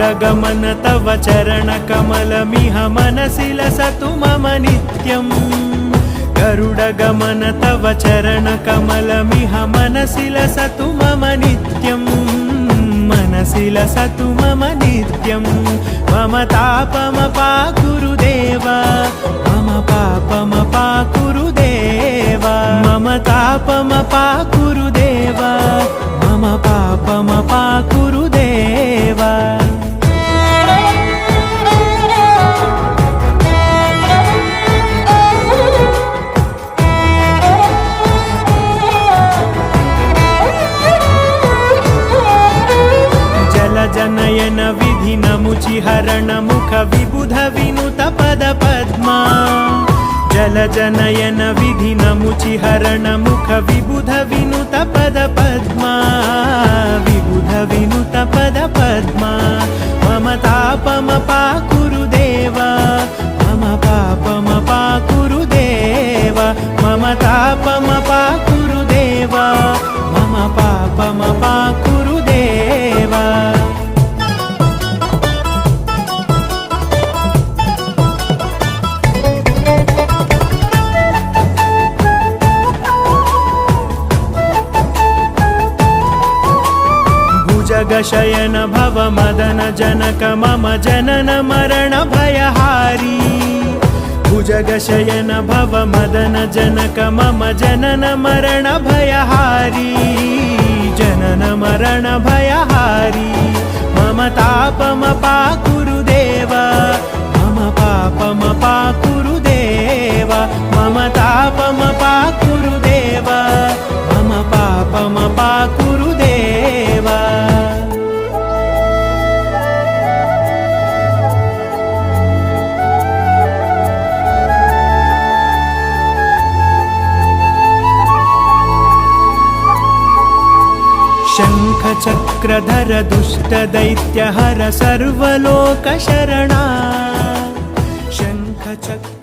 गरुडगमन तव चरणकमलमिह मनसि लसतु मम नित्यम् गरुडगमन तव चरणकमलमिह मनसि लसतु मम नित्यम् मनसि लसतु मम नित्यम् मम तापमपाकुरु देव मम पापमपाकुरु देव मम तापमपाकुरु देव मम पापमपाकुरु देव जनयन विधिनमुचिहरण मुख विबुध विनुत पद पद्मा जलजनयन विधिनमुचिहरण मुख विबुध विनुत पद पद्मा विबुध विनुत पद पद्मा मम तापमपाकुरु देव मम पापमपाकुरु देव मम तापमपाकुरु देव मम पापमपाकुरु देव जगशयन भव मदन जनक मम जनन मरण भयहारी भुजगशयन भव मदन जनक मम जनन मरण भयहारी जनन मरण भयहारी मम तापमपाकुरु देव मम पापमपाकुरु देव मम तापमपाकुरु देव मम पापमपाकुरु देव शङ्खचक्रधर दुष्टदैत्यहर सर्वलोकशरणा शङ्खचक्र